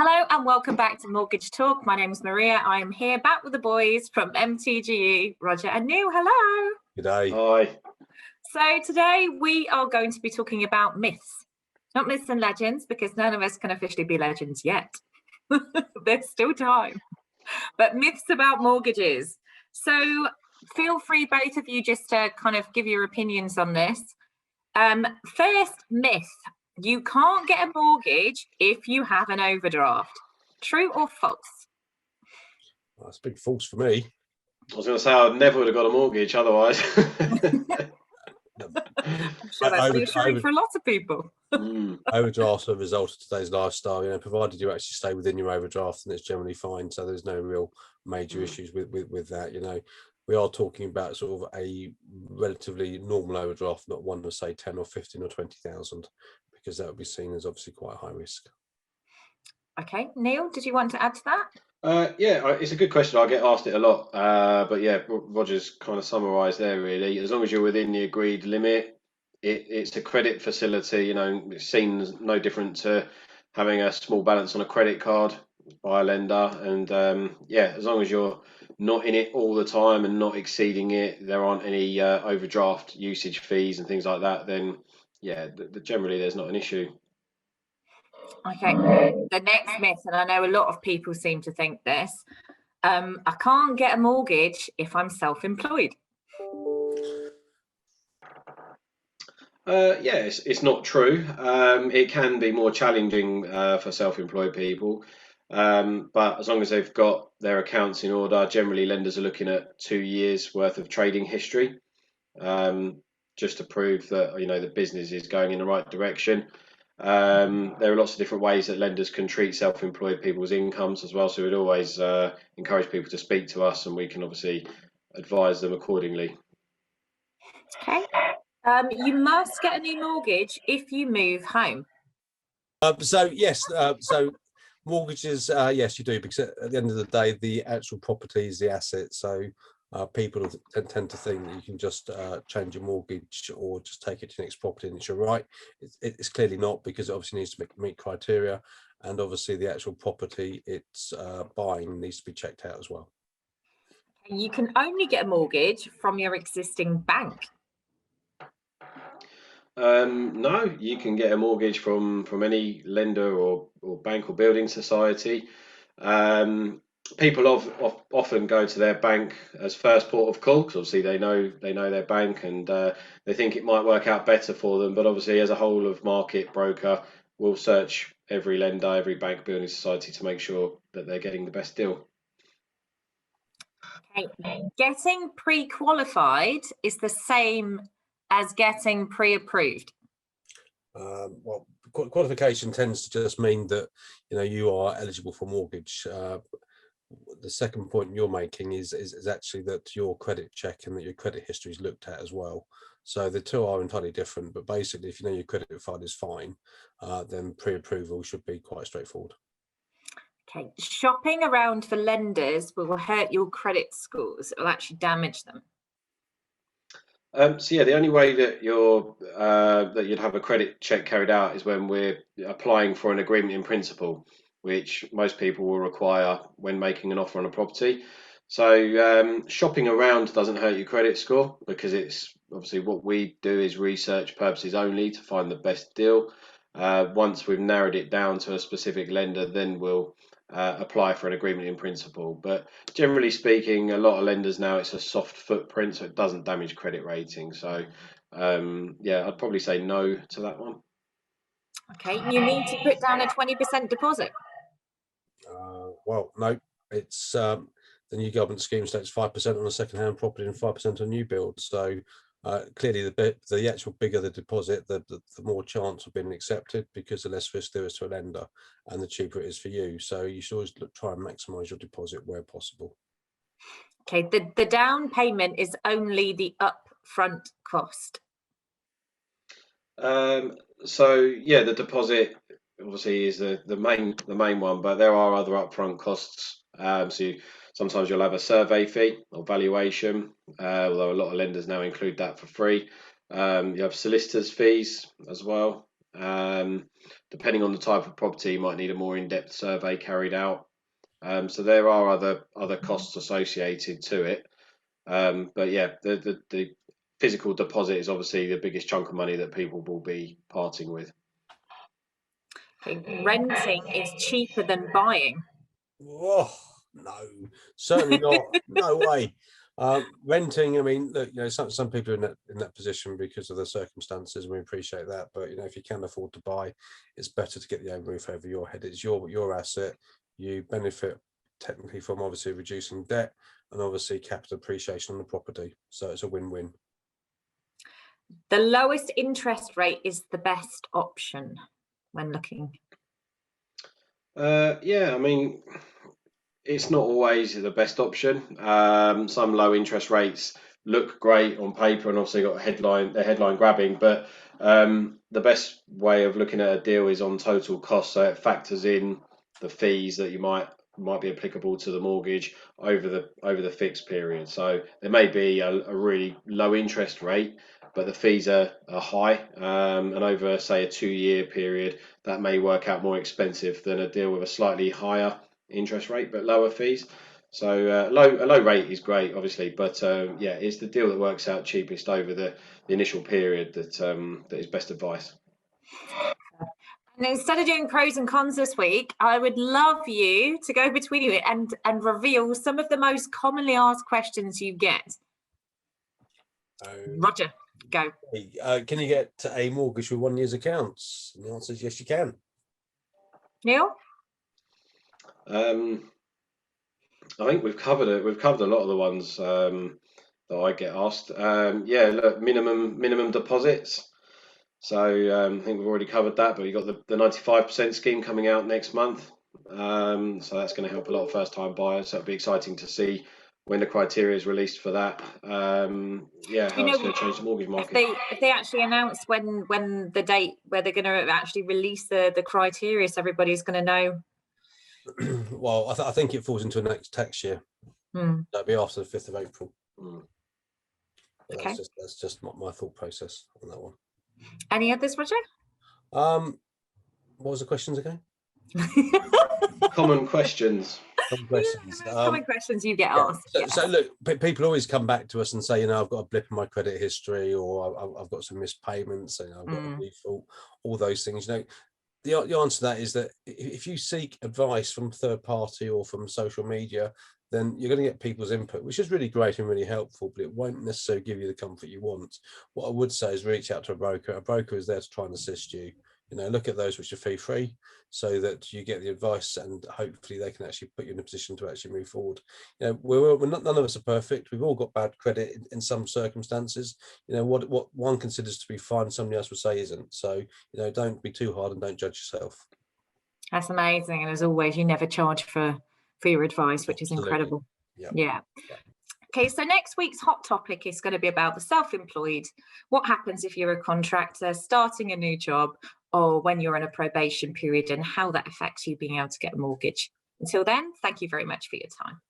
Hello and welcome back to Mortgage Talk. My name is Maria. I am here back with the boys from MTGE, Roger and Neil. Hello. Good day. Hi. So today we are going to be talking about myths, not myths and legends, because none of us can officially be legends yet. There's still time. But myths about mortgages. So feel free, both of you, just to kind of give your opinions on this. First myth. You can't get a mortgage if you have an overdraft. True or false? Well, that's a big false for me. I was going to say I never would have got a mortgage otherwise. I'm sure that's reassuring for lots of people. Overdrafts are a result of today's lifestyle. Provided you actually stay within your overdraft, and it's generally fine. So there's no real major issues with that. We are talking about sort of a relatively normal overdraft, not one to say 10 or 15 or 20,000, because that would be seen as obviously quite high risk. Okay, Neil, did you want to add to that? Yeah, it's a good question. I get asked it a lot, but yeah, Roger's kind of summarised there really. As long as you're within the agreed limit, it's a credit facility. It's seen as no different to having a small balance on a credit card by a lender. And yeah, as long as you're not in it all the time and not exceeding it, there aren't any overdraft usage fees and things like that, then yeah, generally there's not an issue. Okay, the next myth, and I know a lot of people seem to think this, I can't get a mortgage if I'm self-employed. Yeah, it's not true. It can be more challenging for self-employed people, but as long as they've got their accounts in order, generally lenders are looking at 2 years worth of trading history, just to prove that the business is going in the right direction. There are lots of different ways that lenders can treat self-employed people's incomes as well, so we'd always encourage people to speak to us, and we can obviously advise them accordingly. Okay. You must get a new mortgage if you move home. So yes, so mortgages, yes, you do, because at the end of the day, the actual property is the asset. So people tend to think that you can just change your mortgage or just take it to the next property and it's your right. It's clearly not, because it obviously needs to meet criteria, and obviously the actual property it's buying needs to be checked out as well. You can only get a mortgage from your existing bank. No, you can get a mortgage from any lender or bank or building society. People often go to their bank as first port of call, because obviously they know their bank, and they think it might work out better for them. But obviously, as a whole of market broker, we'll search every lender, every bank, building society to make sure that they're getting the best deal. Okay. Getting pre-qualified is the same as getting pre-approved. Well, qualification tends to just mean that you are eligible for mortgage. The second point you're making is actually that your credit check and that your credit history is looked at as well. So the two are entirely different, but basically if you know your credit file is fine, then pre-approval should be quite straightforward. Okay, shopping around for lenders will hurt your credit scores. It will actually damage them. So yeah, the only way that you'd have a credit check carried out is when we're applying for an agreement in principle, which most people will require when making an offer on a property. So shopping around doesn't hurt your credit score, because it's obviously what we do is research purposes only to find the best deal. Once we've narrowed it down to a specific lender, then we'll apply for an agreement in principle. But generally speaking, a lot of lenders now, it's a soft footprint, so it doesn't damage credit rating. So yeah, I'd probably say no to that one. Okay, you need to put down a 20% deposit. Well, no, it's the new government scheme states 5% on a second-hand property and 5% on new build. So clearly, the actual bigger the deposit, the more chance of being accepted, because the less risk there is to a lender, and the cheaper it is for you. So you should always try and maximise your deposit where possible. Okay, the down payment is only the upfront cost. So yeah, the deposit obviously is the main one, but there are other upfront costs. So sometimes you'll have a survey fee or valuation, although a lot of lenders now include that for free. You have solicitors' fees as well. Depending on the type of property, you might need a more in-depth survey carried out. So there are other costs associated to it. But yeah, the physical deposit is obviously the biggest chunk of money that people will be parting with. Okay, renting is cheaper than buying. Oh, no, certainly not. No way. Renting, I mean, look, some people are in that position because of the circumstances, and we appreciate that. But if you can afford to buy, it's better to get the own roof over your head. It's your asset. You benefit technically from obviously reducing debt and obviously capital appreciation on the property. So it's a win-win. The lowest interest rate is the best option when looking. Yeah, I mean, it's not always the best option. Some low interest rates look great on paper and obviously got they're headline grabbing, but the best way of looking at a deal is on total cost, so it factors in the fees that you might be applicable to the mortgage over the fixed period. So there may be a really low interest rate, but the fees are high, and over say a 2-year period that may work out more expensive than a deal with a slightly higher interest rate but lower fees. So a low rate is great, obviously, but yeah, it's the deal that works out cheapest over the initial period that is best advice. And instead of doing pros and cons this week, I would love you to go between you and reveal some of the most commonly asked questions you get. Roger, go. Can you get a mortgage with 1 year's accounts? And the answer is yes, you can. Neil? I think we've covered it. We've covered a lot of the ones that I get asked. Yeah, look, minimum deposits. So I think we've already covered that, but you've got the 95% scheme coming out next month. So that's going to help a lot of first-time buyers. So it'll be exciting to see when the criteria is released for that. Yeah, how it's going to change the mortgage market. If they actually announce when the date where they're going to actually release the criteria, so everybody's going to know. Well, I think it falls into the next tax year. That'll be after the 5th of April. Okay. That's just my thought process on that one. Any others, Roger? What was the questions again? Common questions. Common questions. Common questions you get asked. So look, people always come back to us and say, I've got a blip in my credit history, or I've got some missed payments, and I've got a default, all those things. The answer to that is that if you seek advice from third party or from social media, then you're going to get people's input, which is really great and really helpful, but it won't necessarily give you the comfort you want. What I would say is reach out to a broker. A broker is there to try and assist you. Look at those which are fee-free so that you get the advice, and hopefully they can actually put you in a position to actually move forward. We're not, none of us are perfect. We've all got bad credit in some circumstances. What one considers to be fine, somebody else would say isn't. So, don't be too hard and don't judge yourself. That's amazing. And as always, you never charge for your advice, which is incredible. Yeah. Okay, so next week's hot topic is going to be about the self-employed. What happens if you're a contractor starting a new job, or when you're in a probation period, and how that affects you being able to get a mortgage. Until then, thank you very much for your time.